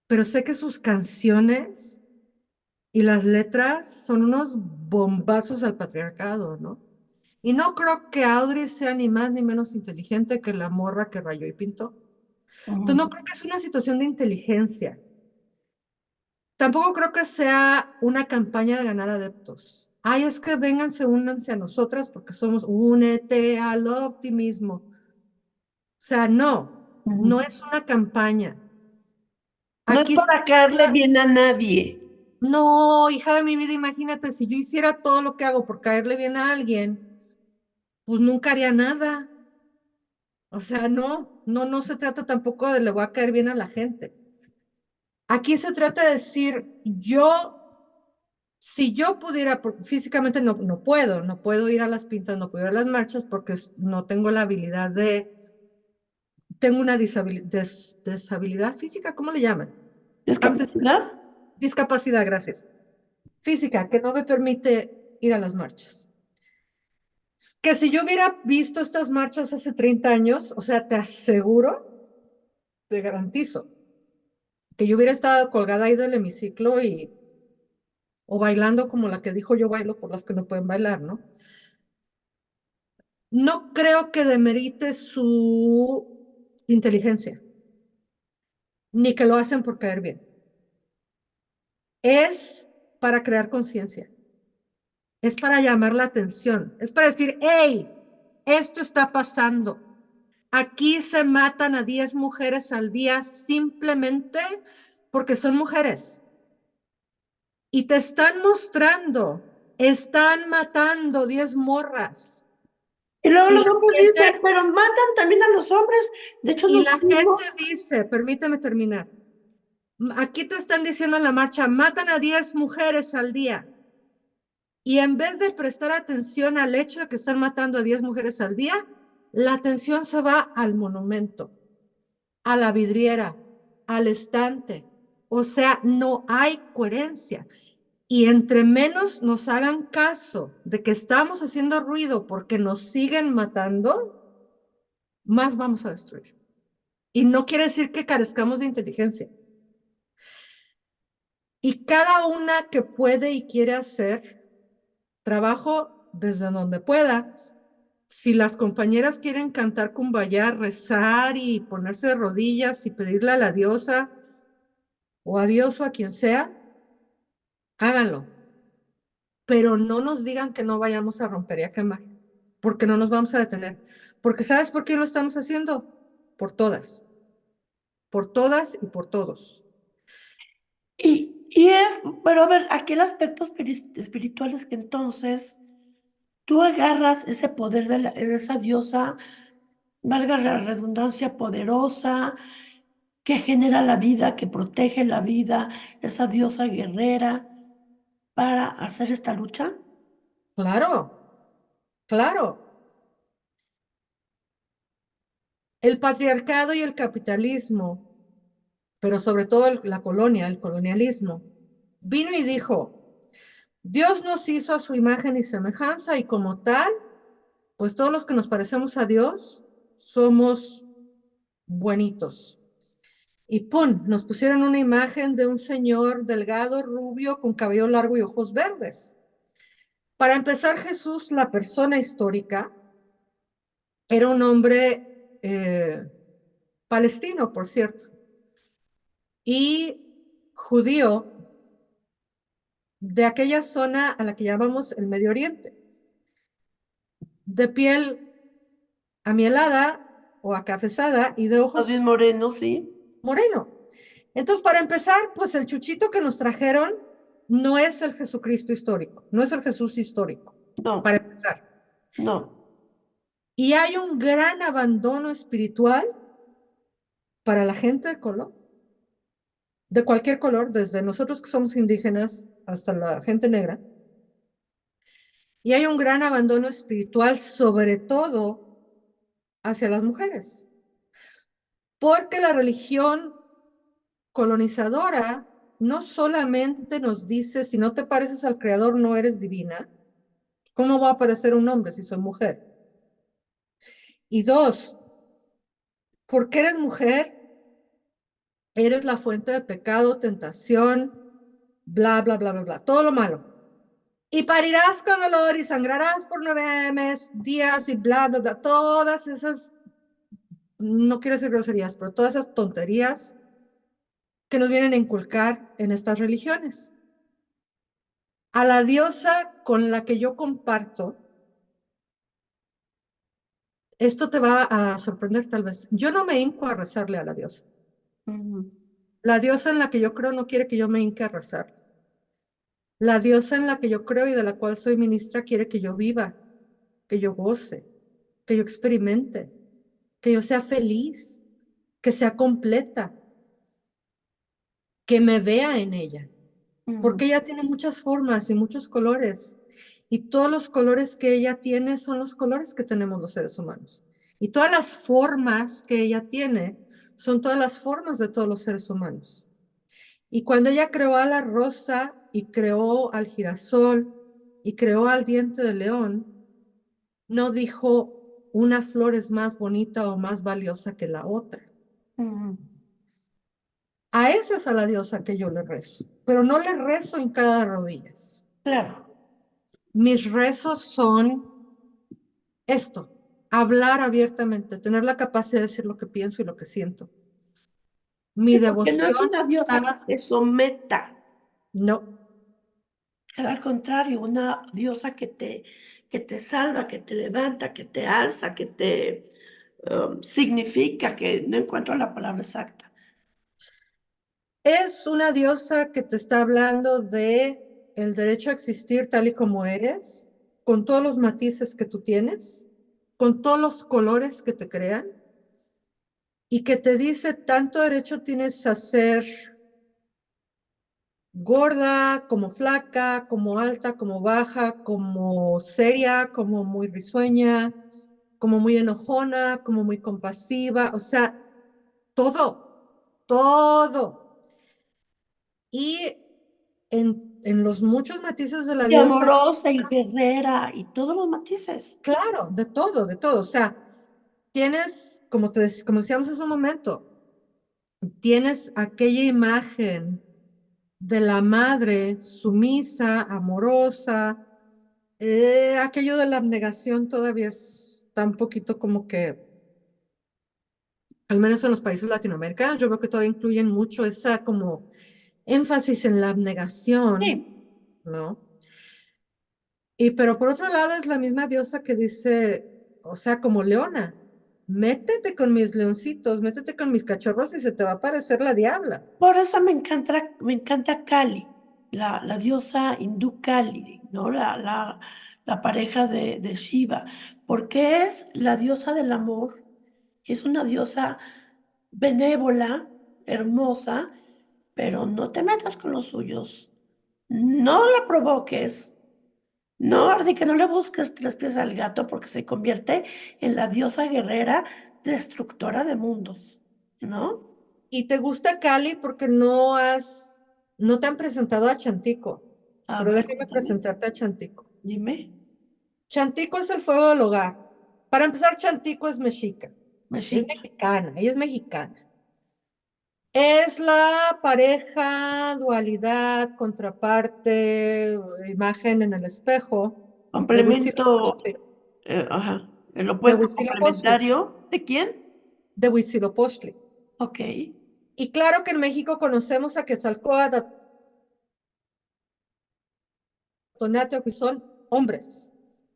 pero sé que sus canciones y las letras son unos bombazos al patriarcado, ¿no? Y no creo que Audrey sea ni más ni menos inteligente que la morra que rayó y pintó. Entonces no creo que es una situación de inteligencia. Tampoco creo que sea una campaña de ganar adeptos. Ay, es que vénganse, únanse a nosotras porque somos únete al optimismo. O sea, no Mm. es una campaña. No es Aquí se para caerle busca, bien a nadie. No, hija de mi vida, imagínate, si yo hiciera todo lo que hago por caerle bien a alguien, pues nunca haría nada. O sea, no se trata tampoco de le voy a caer bien a la gente. Aquí se trata de decir, si yo pudiera, físicamente no puedo ir a las pintas, no puedo ir a las marchas porque no tengo la habilidad tengo una deshabilidad física, ¿cómo le llaman? Antes, ¿Discapacidad? discapacidad, gracias. Física, que no me permite ir a las marchas. Que si yo hubiera visto estas marchas hace 30 años, o sea, te aseguro, te garantizo, que yo hubiera estado colgada ahí del hemiciclo o bailando como la que dijo yo bailo por las que no pueden bailar, ¿no? No creo que demerite su inteligencia, ni que lo hacen por caer bien. Es para crear conciencia, es para llamar la atención, es para decir, hey, esto está pasando. Aquí se matan a 10 mujeres al día simplemente porque son mujeres. Y te están mostrando, están matando 10 morras. Y luego Y los la hombres dicen, gente, pero matan también a los hombres. De hecho, y no la gente vimos. dice, permíteme terminar. Aquí te están diciendo en la marcha, matan a 10 mujeres al día. Y en vez de prestar atención al hecho de que están matando a 10 mujeres al día, la atención se va al monumento, a la vidriera, al estante. O sea, no hay coherencia. Y entre menos nos hagan caso de que estamos haciendo ruido porque nos siguen matando, más vamos a destruir. Y no quiere decir que carezcamos de inteligencia. Y cada una que puede y quiere hacer trabajo desde donde pueda. Si las compañeras quieren cantar kumbaya, rezar y ponerse de rodillas y pedirle a la diosa o a Dios o a quien sea, háganlo. Pero no nos digan que no vayamos a romper y a quemar, porque no nos vamos a detener. Porque ¿sabes por qué lo estamos haciendo? Por todas y por todos. Pero a ver, aquí el aspecto espiritual es que entonces tú agarras ese poder de esa diosa, valga la redundancia, poderosa, que genera la vida, que protege la vida, esa diosa guerrera, para hacer esta lucha. Claro, claro. El patriarcado y el capitalismo, pero sobre todo la colonia, el colonialismo, vino y dijo, Dios nos hizo a su imagen y semejanza y como tal, pues todos los que nos parecemos a Dios somos buenitos. Y ¡pum! Nos pusieron una imagen de un señor delgado, rubio, con cabello largo y ojos verdes. Para empezar, Jesús, la persona histórica, era un hombre palestino, por cierto, y judío de aquella zona a la que llamamos el Medio Oriente, de piel amielada o acafesada y de Más bien ojos moreno, sí. moreno. Entonces, para empezar, pues el chuchito que nos trajeron no es el Jesucristo histórico, no es el Jesús histórico, para No, empezar. no. Y hay un gran abandono espiritual para la gente de cualquier color, desde nosotros que somos indígenas hasta la gente negra. Y hay un gran abandono espiritual, sobre todo hacia las mujeres, porque la religión colonizadora no solamente nos dice, si no te pareces al creador, no eres divina. ¿Cómo va a aparecer un hombre si soy mujer? Y dos, porque eres mujer, eres la fuente de pecado, tentación, bla, bla, bla, bla, bla, todo lo malo. Y parirás con dolor y sangrarás por 9 días y bla, bla, bla, todas esas, no quiero decir groserías, pero todas esas tonterías que nos vienen a inculcar en estas religiones. A la diosa con la que yo comparto, esto te va a sorprender tal vez. Yo no me hinco a rezarle a la diosa. Ujú. La diosa en la que yo creo no quiere que yo me hinque a rezar. La diosa en la que yo creo y de la cual soy ministra quiere que yo viva, que yo goce, que yo experimente, que yo sea feliz, que sea completa, que me vea en ella. Mm, Porque ella tiene muchas formas y muchos colores. Y todos los colores que ella tiene son los colores que tenemos los seres humanos. Y todas las formas que ella tiene son todas las formas de todos los seres humanos. Y cuando ella creó a la rosa y creó al girasol y creó al diente de león, no dijo una flor es más bonita o más valiosa que la otra. mm, A esa es a la diosa que yo le rezo, pero no le rezo en cada rodillas. claro. Mis rezos son esto, hablar abiertamente, tener la capacidad de decir lo que pienso y lo que siento. Mi Sí, porque no es devoción una diosa que está, te someta, no, al contrario, una diosa que te salva, que te levanta, que te alza, que te significa, que no encuentro la palabra exacta. es una diosa que te está hablando de el derecho a existir tal y como eres, con todos los matices que tú tienes, con todos los colores que te crean, y que te dice tanto derecho tienes a ser gorda, como flaca, como alta, como baja, como seria, como muy risueña, como muy enojona, como muy compasiva, o sea, todo, todo. Y en los muchos matices de la Y diosa, amorosa y guerrera y todos los matices. claro, de todo, de todo. O sea, tienes, como decíamos hace un momento, tienes aquella imagen de la madre sumisa, amorosa. Aquello de la abnegación todavía está un poquito como que, al menos en los países latinoamericanos, yo veo que todavía incluyen mucho esa como énfasis en la abnegación, Sí, ¿no? Y pero por otro lado es la misma diosa que dice, o sea, como leona, métete con mis leoncitos, métete con mis cachorros y se te va a aparecer la diabla. por eso me encanta Kali, la diosa hindú Kali, ¿no? La pareja de Shiva, porque es la diosa del amor, es una diosa benévola, hermosa, pero no te metas con los suyos, no la provoques, no, así que no le busques tres pies al gato porque se convierte en la diosa guerrera destructora de mundos, ¿no? Y te gusta Cali porque no te han presentado a Chantico, A pero ver, déjame cuéntame, presentarte a Chantico. dime, Chantico es el fuego del hogar. Para empezar, Chantico es mexica, es mexica. mexicana, ella es mexicana. Es la pareja, dualidad, contraparte, imagen en el espejo de Complemento, Huitzilopochtli, ajá, el de opuesto Huitzilopochtli, complementario. ¿De quién? de Huitzilopochtli. Ok, Y claro que en México conocemos a Quetzalcóatl, a Tonatiuh, que son hombres.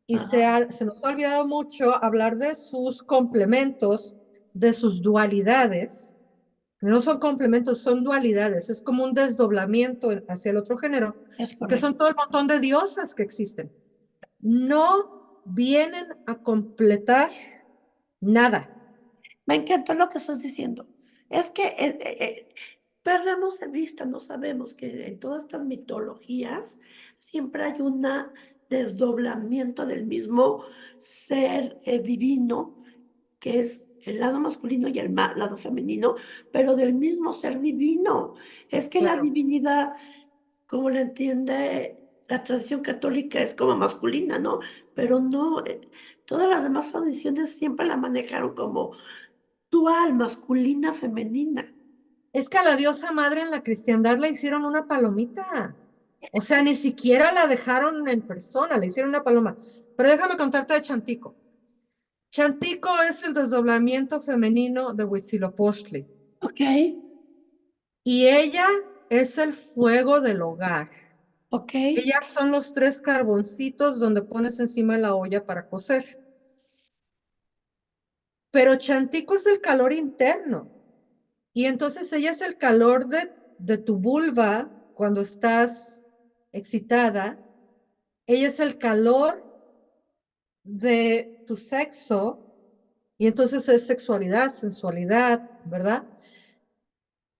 Y ajá, se nos ha olvidado mucho hablar de sus complementos, de sus dualidades. No son complementos, son dualidades. Es como un desdoblamiento hacia el otro género, es que son correcto. todo el montón de diosas que existen. No vienen a completar nada. Me encantó lo que estás diciendo. Es que perdemos de vista, no sabemos que en todas estas mitologías siempre hay un desdoblamiento del mismo ser divino, que es el lado masculino y el lado femenino, pero del mismo ser divino. Es que la Claro. divinidad, como la entiende la tradición católica, es como masculina, ¿no? Pero no, todas las demás tradiciones siempre la manejaron como dual, masculina, femenina. Es que a la diosa madre en la cristiandad le hicieron una palomita. O sea, ni siquiera la dejaron en persona, le hicieron una paloma. Pero déjame contarte de Chantico. Chantico es el desdoblamiento femenino de Huitzilopochtli. Ok, Y ella es el fuego del hogar. ok, Ellas son los tres carboncitos donde pones encima la olla para cocer. Pero Chantico es el calor interno. Y entonces ella es el calor de tu vulva cuando estás excitada, ella es el calor de tu sexo, y entonces es sexualidad, sensualidad, ¿verdad?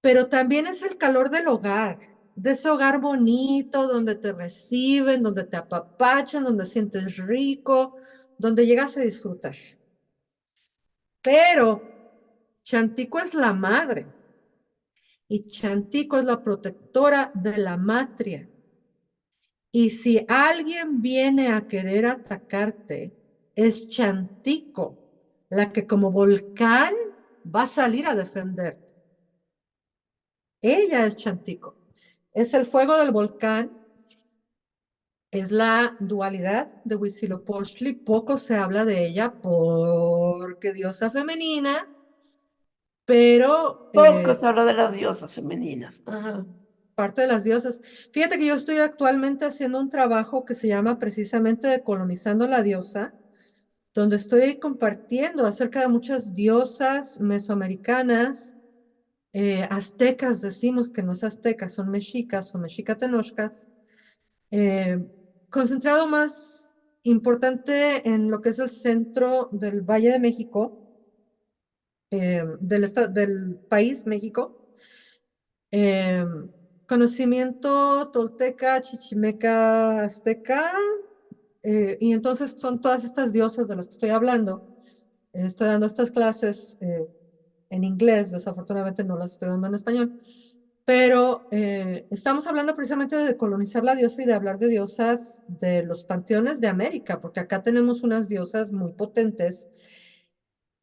Pero también es el calor del hogar, de ese hogar bonito, donde te reciben, donde te apapachan, donde sientes rico, donde llegas a disfrutar. Pero Chantico es la madre y Chantico es la protectora de la matria. Y si alguien viene a querer atacarte, es Chantico, la que como volcán va a salir a defenderte. Ella es Chantico. Es el fuego del volcán, es la dualidad de Huitzilopochtli. Poco se habla de ella porque diosa femenina, pero Poco se habla de las diosas femeninas. Ajá. parte de las diosas. Fíjate que yo estoy actualmente haciendo un trabajo que se llama precisamente Decolonizando la diosa, donde estoy compartiendo acerca de muchas diosas mesoamericanas, aztecas, decimos que no es aztecas, son mexicas o mexicatenochcas, eh, concentrado más importante en lo que es el centro del Valle de México, del país México, eh, conocimiento tolteca, chichimeca, azteca, y entonces son todas estas diosas de las que estoy hablando. Estoy dando estas clases en inglés, desafortunadamente no las estoy dando en español, pero estamos hablando precisamente de colonizar la diosa y de hablar de diosas de los panteones de América, porque acá tenemos unas diosas muy potentes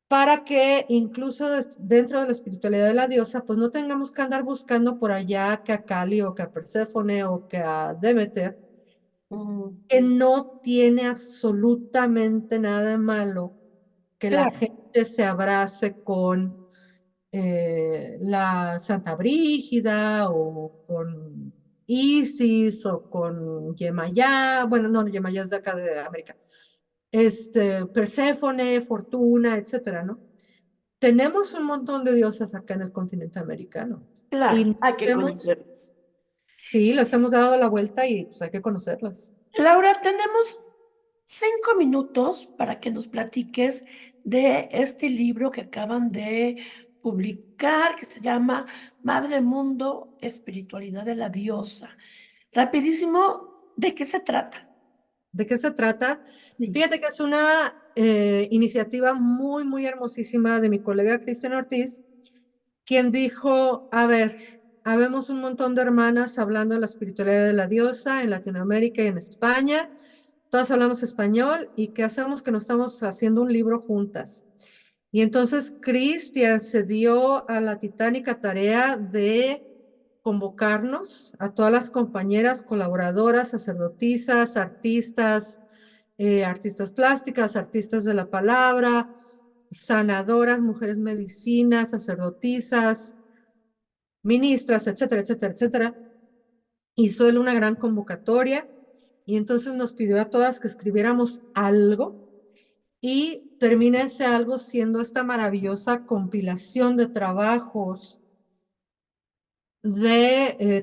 para que incluso dentro de la espiritualidad de la diosa, pues no tengamos que andar buscando por allá que a Kali o que a Perséfone o que a Demeter, Mm, que no tiene absolutamente nada de malo que la claro, gente se abrace con la Santa Brígida o con Isis o con Yemayá, bueno, no, Yemayá es de acá de América, Perséfone, Fortuna, etcétera, ¿no? Tenemos un montón de diosas acá en el continente americano y claro, hay nos que conocerlas. sí, les hemos dado la vuelta y pues hay que conocerlas. Laura, tenemos 5 minutos para que nos platiques de este libro que acaban de publicar, que se llama Madre Mundo, Espiritualidad de la Diosa. Rapidísimo, ¿de qué se trata? ¿De qué se trata? Sí. Fíjate que es una iniciativa muy, muy hermosísima de mi colega Cristian Ortiz, quien dijo, a ver, habemos un montón de hermanas hablando de la espiritualidad de la diosa en Latinoamérica y en España, todas hablamos español y qué hacemos que no estamos haciendo un libro juntas. Y entonces Cristian se dio a la titánica tarea de convocarnos a todas las compañeras, colaboradoras, sacerdotisas, artistas, artistas plásticas, artistas de la palabra, sanadoras, mujeres medicinas, sacerdotisas, ministras, etcétera, etcétera, etcétera. Hizo él una gran convocatoria y entonces nos pidió a todas que escribiéramos algo y termina ese algo siendo esta maravillosa compilación de trabajos,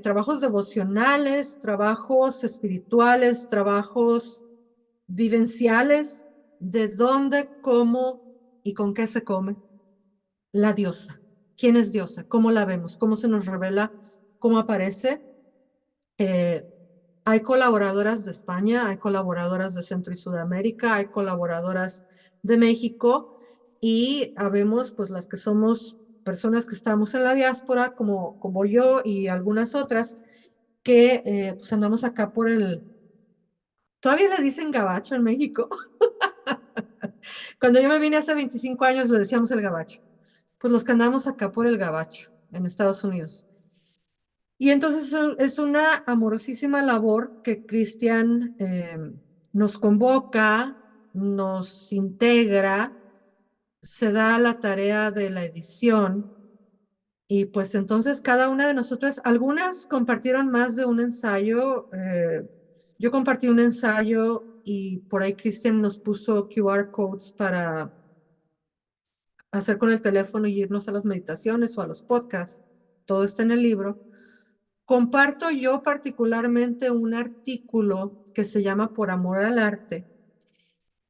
trabajos devocionales, trabajos espirituales, trabajos vivenciales, de dónde, cómo y con qué se come la diosa. ¿Quién es diosa? ¿Cómo la vemos? ¿Cómo se nos revela? ¿Cómo aparece? Eh, Hay colaboradoras de España, hay colaboradoras de Centro y Sudamérica, hay colaboradoras de México y habemos pues las que somos personas que estamos en la diáspora, como yo y algunas otras, que pues andamos acá por todavía le dicen gabacho en México. Cuando yo me vine hace 25 años le decíamos el gabacho. Pues los que andamos acá por el gabacho en Estados Unidos. Y entonces es una amorosísima labor que Cristian nos convoca, nos integra, se da la tarea de la edición y pues entonces cada una de nosotras, algunas compartieron más de un ensayo. Yo compartí un ensayo y por ahí Cristian nos puso QR codes para hacer con el teléfono y irnos a las meditaciones o a los podcasts. Todo está en el libro. Comparto yo particularmente un artículo que se llama Por amor al arte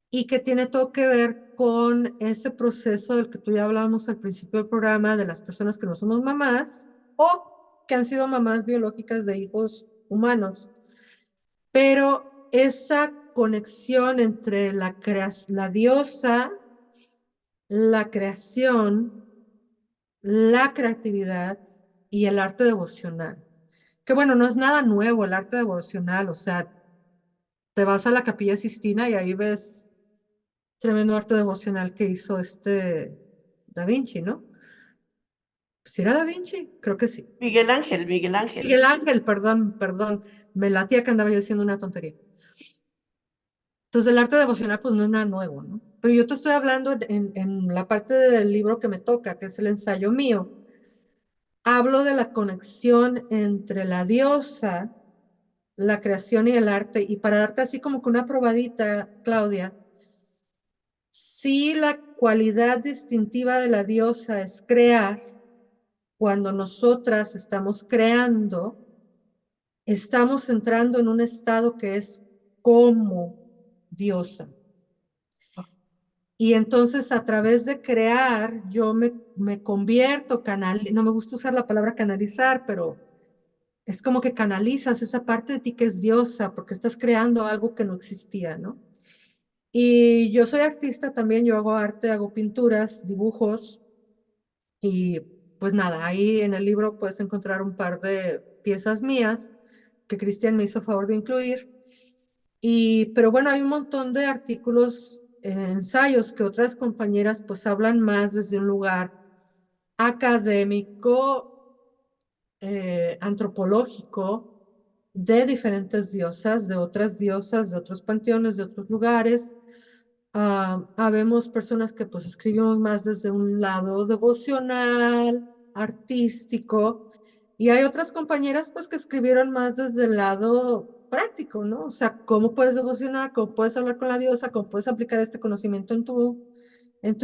y que tiene todo que ver con ese proceso del que tú ya hablábamos al principio del programa de las personas que no somos mamás o que han sido mamás biológicas de hijos humanos. Pero esa conexión entre la diosa, la creación, la creatividad y el arte devocional. Que bueno, no es nada nuevo el arte devocional, o sea, te vas a la Capilla Sistina y ahí ves tremendo arte devocional que hizo este Da Vinci, ¿no? ¿Si era Da Vinci? Creo que sí. Miguel Ángel, Miguel Ángel. Miguel Ángel, perdón, me latía que andaba yo haciendo una tontería. Entonces el arte devocional pues no es nada nuevo, ¿no? Pero yo te estoy hablando en la parte del libro que me toca, que es el ensayo mío. Hablo de la conexión entre la diosa, la creación y el arte. Y para darte así como que una probadita, Claudia, si la cualidad distintiva de la diosa es crear, cuando nosotras estamos creando, estamos entrando en un estado que es como diosa. Y entonces a través de crear, yo me convierto, no me gusta usar la palabra canalizar, pero es como que canalizas esa parte de ti que es diosa, porque estás creando algo que no existía, ¿no? Y yo soy artista también, yo hago arte, hago pinturas, dibujos, y pues nada, ahí en el libro puedes encontrar un par de piezas mías que Cristian me hizo favor de incluir. Pero bueno, hay un montón de artículos, ensayos que otras compañeras pues hablan más desde un lugar académico, antropológico, de diferentes diosas, de otras diosas, de otros panteones, de otros lugares. Habemos personas que pues escribimos más desde un lado devocional, artístico, y hay otras compañeras pues que escribieron más desde el lado práctico, ¿no? O sea, cómo puedes devocionar, cómo puedes hablar con la diosa, cómo puedes aplicar este conocimiento en tu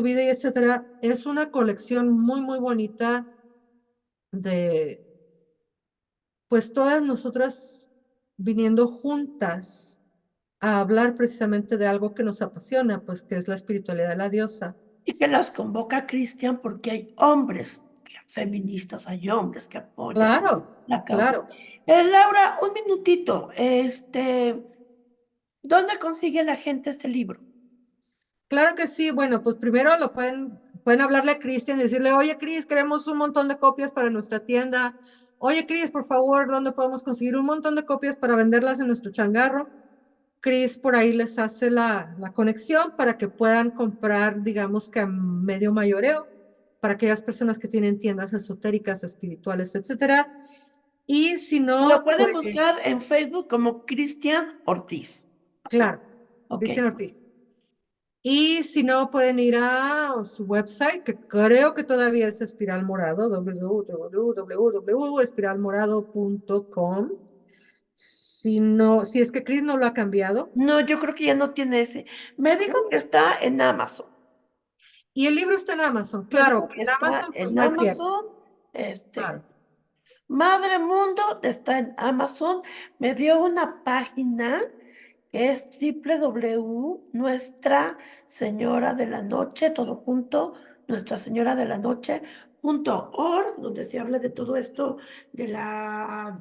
vida y etcétera. Es una colección muy, muy bonita de, pues todas nosotras viniendo juntas a hablar precisamente de algo que nos apasiona, pues que es la espiritualidad de la diosa. Y que las convoca Cristian porque hay hombres feministas, hay hombres que apoyan Claro, la causa. claro. Laura, un minutito. ¿Dónde consigue la gente este libro? Claro que sí. Bueno, pues primero pueden hablarle a Cristian y decirle, oye, Cris, queremos un montón de copias para nuestra tienda. Oye, Cris, por favor, ¿dónde podemos conseguir un montón de copias para venderlas en nuestro changarro? Cris por ahí les hace la conexión para que puedan comprar, digamos que a medio mayoreo, para aquellas personas que tienen tiendas esotéricas, espirituales, etcétera. Y si Lo no, pueden pues, buscar en Facebook como Cristian Ortiz. Así. claro, Ok. Cristian Ortiz. Y si no, pueden ir a su website, que creo que todavía es Espiral Morado, www.espiralmorado.com. Si no, si es que Chris no lo ha cambiado. No, yo creo que ya no tiene ese. Me dijo que está en Amazon. Y el libro está en Amazon, Me claro, dijo que que en está Amazon pues en no hay pierde. Amazon. Este, Claro. Madre Mundo está en Amazon. Me dio una página que es www Nuestra Señora de la Noche, todo junto, Nuestra Señora de la Noche.org, donde se habla de todo esto de la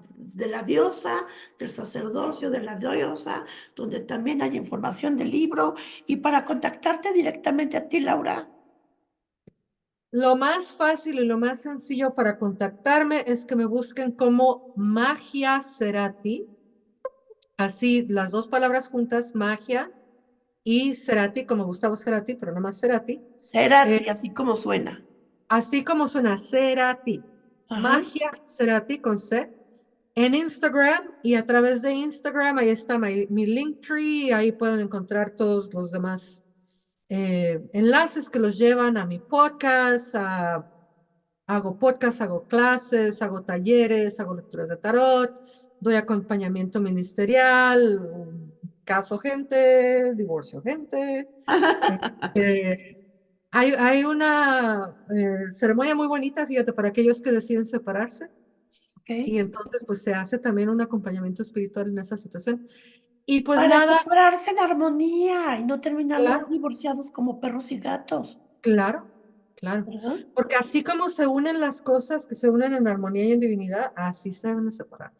diosa, del sacerdocio de la diosa, donde también hay información del libro. Y para contactarte directamente a ti, Laura. Lo más fácil y lo más sencillo para contactarme es que me busquen como Magia Cerati. Así, las dos palabras juntas, magia y Cerati, como Gustavo Cerati, pero no más Cerati. Eh, Cerati, así como suena. Así como suena Cerati. Ajá. Magia Cerati con C. En Instagram y a través de Instagram, ahí está mi Linktree, ahí pueden encontrar todos los demás enlaces que los llevan a mi podcast, hago podcast, hago clases, hago talleres, hago lecturas de tarot, doy acompañamiento ministerial, caso gente, divorcio gente. eh, hay una ceremonia muy bonita, fíjate, para aquellos que deciden separarse. ¿ok? Y entonces, pues, se hace también un acompañamiento espiritual en esa situación. Y, pues, Para nada separarse en armonía y no terminar luego claro, divorciados como perros y gatos, claro, claro. ¿verdad? Porque así como se unen las cosas, que se unen en armonía y en divinidad, así se van a separar.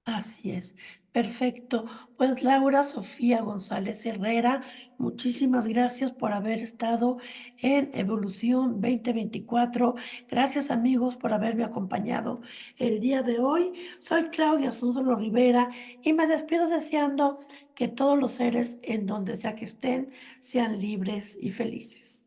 Así es, perfecto. Pues Laura Sofía González Herrera, muchísimas gracias por haber estado en Evolución 2024. Gracias amigos por haberme acompañado el día de hoy. Soy Claudia Sonsolo Rivera y me despido deseando que todos los seres en donde sea que estén sean libres y felices.